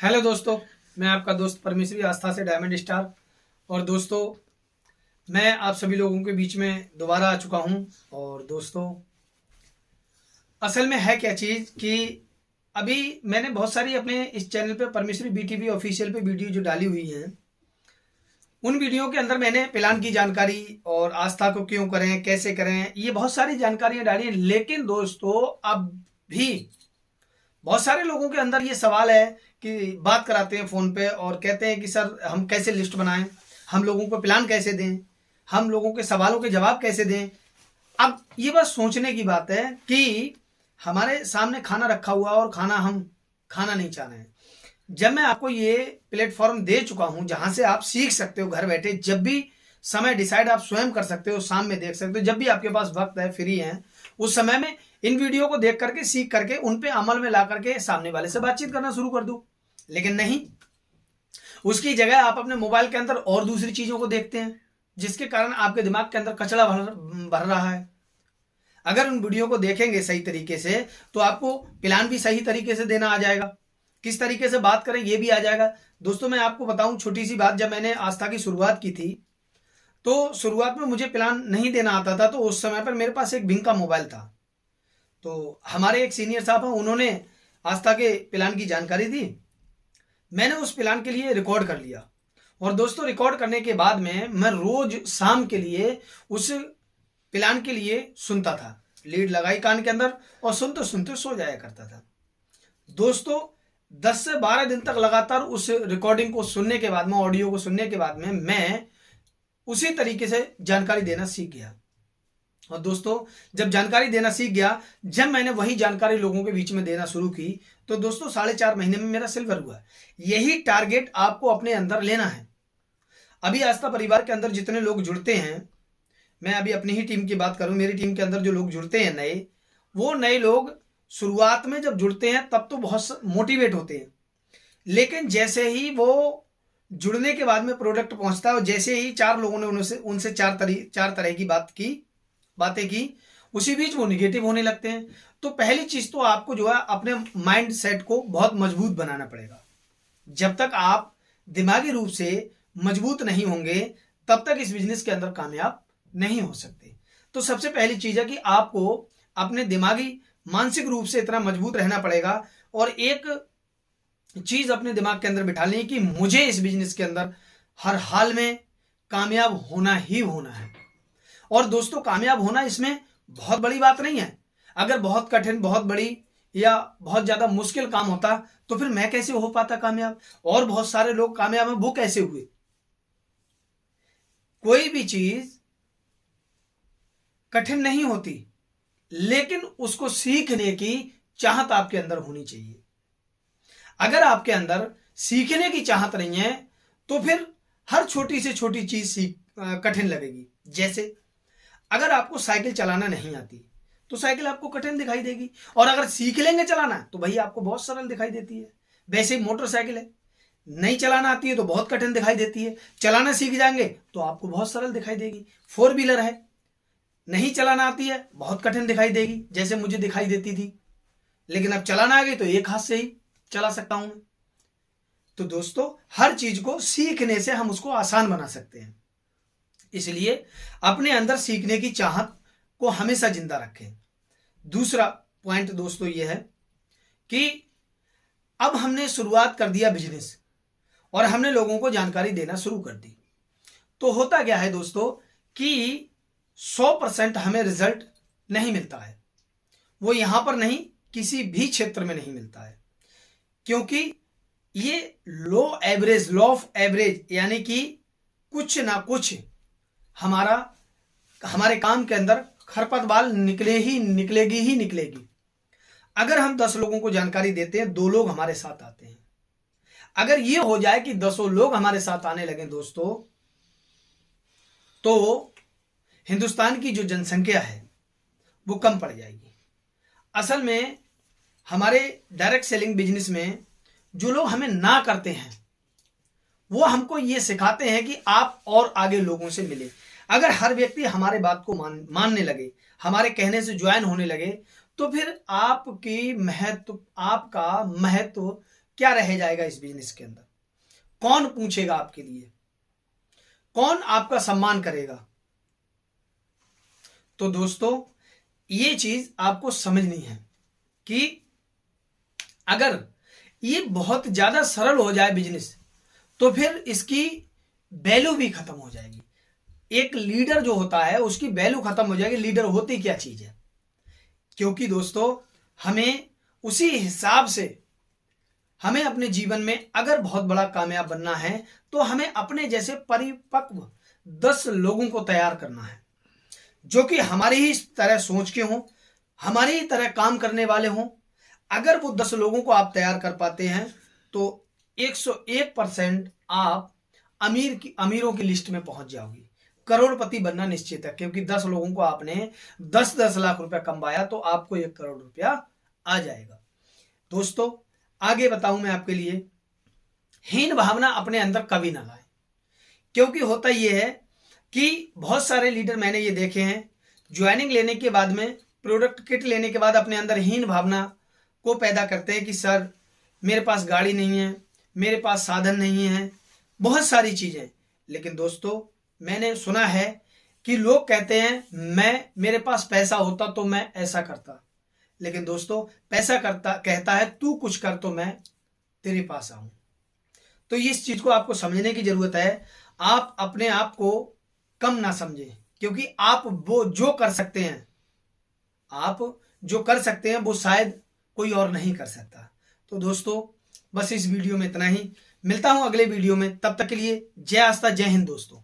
Hello दोस्तों, मैं आपका दोस्त परमेश्वरी आस्था से डायमंड स्टार। और दोस्तों, मैं आप सभी लोगों के बीच में दोबारा आ चुका हूं। और दोस्तों, असल में है क्या चीज़ कि अभी मैंने बहुत सारी अपने इस चैनल पे परमेश्वरी बीटीवी ऑफिशियल पे वीडियो जो डाली हुई हैं, उन वीडियो के अंदर मैंने प्लान की जानकारी और आस्था को क्यों करें, कैसे करें, ये बहुत सारी जानकारियां डाली हैं। लेकिन दोस्तों, अब भी बहुत सारे लोगों के अंदर ये सवाल है कि बात कराते हैं फ़ोन पे और कहते हैं कि सर हम कैसे लिस्ट बनाएं, हम लोगों को प्लान कैसे दें, हम लोगों के सवालों के जवाब कैसे दें। अब ये बस सोचने की बात है कि हमारे सामने खाना रखा हुआ और हम खाना नहीं चाह रहे हैं। जब मैं आपको ये प्लेटफॉर्म दे चुका हूं जहां से आप सीख सकते हो घर बैठे, जब भी समय डिसाइड आप स्वयं कर सकते हो, शाम में देख सकते हो, जब भी आपके पास वक्त है, फ्री है, उस समय में इन वीडियो को देख करके, सीख करके, उन पे अमल में ला करके सामने वाले से बातचीत करना शुरू कर दो। लेकिन नहीं, उसकी जगह आप अपने मोबाइल के अंदर और दूसरी चीजों को देखते हैं, जिसके कारण आपके दिमाग के अंदर कचरा भर रहा है। अगर उन वीडियो को देखेंगे सही तरीके से तो आपको प्लान भी सही तरीके से देना आ जाएगा, किस तरीके से बात करें ये भी आ जाएगा। दोस्तों, मैं आपको बताऊं छोटी सी बात, जब मैंने आस्था की शुरुआत की थी तो शुरुआत में मुझे प्लान नहीं देना आता था। तो उस समय पर मेरे पास एक बिंग का मोबाइल था। तो हमारे एक सीनियर साहब हैं, उन्होंने आस्था के प्लान की जानकारी दी। मैंने उस प्लान के लिए रिकॉर्ड कर लिया। और दोस्तों, रिकॉर्ड करने के बाद में मैं रोज शाम के लिए उस प्लान के लिए सुनता था, लीड लगाई कान के अंदर और सुनते सुनते सो जाया करता था। दोस्तों, 10 से 12 दिन तक लगातार उस रिकॉर्डिंग को सुनने के बाद में, ऑडियो को सुनने के बाद में, मैं उसी तरीके से जानकारी देना सीख गया। और दोस्तों, जब जानकारी देना सीख गया, जब मैंने वही जानकारी लोगों के बीच में देना शुरू की, तो दोस्तों 4.5 महीने में मेरा सिल्वर हुआ। यही टारगेट आपको अपने अंदर लेना है। अभी आस्था परिवार के अंदर जितने लोग जुड़ते हैं, मैं अभी अपनी ही टीम की बात करूं, मेरी टीम के अंदर जो लोग जुड़ते हैं नए, वो नए लोग शुरुआत में जब जुड़ते हैं तब तो बहुत मोटिवेट होते हैं। लेकिन जैसे ही वो जुड़ने के बाद में प्रोडक्ट पहुंचता है और जैसे ही 4 लोगों ने उनसे चार तरह की बातें की, उसी बीच वो निगेटिव होने लगते हैं। तो पहली चीज तो आपको जो है अपने माइंड सेट को बहुत मजबूत बनाना पड़ेगा। जब तक आप दिमागी रूप से मजबूत नहीं होंगे, तब तक इस बिजनेस के अंदर कामयाब नहीं हो सकते। तो सबसे पहली चीज है कि आपको अपने दिमागी मानसिक रूप से इतना मजबूत रहना पड़ेगा और एक चीज अपने दिमाग के अंदर बिठा लें कि मुझे इस बिजनेस के अंदर हर हाल में कामयाब होना ही होना है। और दोस्तों, कामयाब होना इसमें बहुत बड़ी बात नहीं है। अगर बहुत कठिन, बहुत बड़ी या बहुत ज्यादा मुश्किल काम होता तो फिर मैं कैसे हो पाता कामयाब, और बहुत सारे लोग कामयाब हैं, वो कैसे हुए। कोई भी चीज कठिन नहीं होती, लेकिन उसको सीखने की चाहत आपके अंदर होनी चाहिए। अगर आपके अंदर सीखने की चाहत नहीं है तो फिर हर छोटी से छोटी चीज कठिन लगेगी। जैसे अगर आपको साइकिल चलाना नहीं आती तो साइकिल आपको कठिन दिखाई देगी, और अगर सीख लेंगे चलाना तो भाई आपको बहुत सरल दिखाई देती है। वैसे ही मोटरसाइकिल है, नहीं चलाना आती है तो बहुत कठिन दिखाई देती है, चलाना सीख जाएंगे तो आपको बहुत सरल दिखाई देगी। 4 व्हीलर है, नहीं चलाना आती है, बहुत कठिन दिखाई देगी, जैसे मुझे दिखाई देती थी, लेकिन अब चलाना आ गई तो एक हाथ से ही चला सकता हूं मैं। तो दोस्तों, हर चीज को सीखने से हम उसको आसान बना सकते हैं। इसलिए अपने अंदर सीखने की चाहत को हमेशा जिंदा रखें। दूसरा पॉइंट दोस्तों यह है कि अब हमने शुरुआत कर दिया बिजनेस और हमने लोगों को जानकारी देना शुरू कर दी, तो होता क्या है दोस्तों कि 100% हमें रिजल्ट नहीं मिलता है। वो यहां पर नहीं, किसी भी क्षेत्र में नहीं मिलता है, क्योंकि ये लॉ ऑफ एवरेज, यानी कि कुछ ना कुछ हमारे काम के अंदर खरपतवार निकलेगी ही निकलेगी। अगर हम 10 लोगों को जानकारी देते हैं, 2 लोग हमारे साथ आते हैं। अगर ये हो जाए कि 10 लोग हमारे साथ आने लगे दोस्तों, तो हिंदुस्तान की जो जनसंख्या है वो कम पड़ जाएगी। असल में हमारे डायरेक्ट सेलिंग बिजनेस में जो लोग हमें ना करते हैं, वो हमको ये सिखाते हैं कि आप और आगे लोगों से मिले। अगर हर व्यक्ति हमारे बात को मानने लगे, हमारे कहने से ज्वाइन होने लगे, तो फिर आपका महत्व क्या रह जाएगा इस बिजनेस के अंदर? कौन पूछेगा आपके लिए? कौन आपका सम्मान करेगा? तो दोस्तों, ये चीज आपको समझनी है कि अगर ये बहुत ज्यादा सरल हो जाए बिजनेस, तो फिर इसकी वैल्यू भी खत्म हो जाएगी। एक लीडर जो होता है उसकी वैल्यू खत्म हो जाएगी। लीडर होती क्या चीज है? क्योंकि दोस्तों, हमें उसी हिसाब से हमें अपने जीवन में अगर बहुत बड़ा कामयाब बनना है तो हमें अपने जैसे परिपक्व 10 लोगों को तैयार करना है, जो कि हमारी ही तरह सोच के हों, हमारी ही तरह काम करने वाले हों। अगर वो 10 लोगों को आप तैयार कर पाते हैं तो 101% आप अमीरों की लिस्ट में पहुंच जाओगे। करोड़पति बनना निश्चित है, क्योंकि 10 लोगों को आपने 10-10 लाख रुपया कमाया तो आपको 1 करोड़ रुपया आ जाएगा। दोस्तों, आगे बताऊं मैं आपके लिए, हीन भावना अपने अंदर कभी ना लाए। क्योंकि होता यह है कि बहुत सारे लीडर मैंने ये देखे हैं, ज्वाइनिंग लेने के बाद में, प्रोडक्ट किट लेने के बाद अपने अंदर हीन भावना को पैदा करते हैं कि सर मेरे पास गाड़ी नहीं है, मेरे पास साधन नहीं है, बहुत सारी चीजें। लेकिन दोस्तों, मैंने सुना है कि लोग कहते हैं मेरे पास पैसा होता तो मैं ऐसा करता। लेकिन दोस्तों, पैसा कहता है तू कुछ कर तो मैं तेरे पास आऊं। तो इस चीज को आपको समझने की जरूरत है। आप अपने आप को कम ना समझें, क्योंकि आप वो जो कर सकते हैं, आप जो कर सकते हैं वो शायद कोई और नहीं कर सकता। तो दोस्तों, बस इस वीडियो में इतना ही। मिलता हूं अगले वीडियो में, तब तक के लिए जय आस्था, जय हिंद दोस्तों।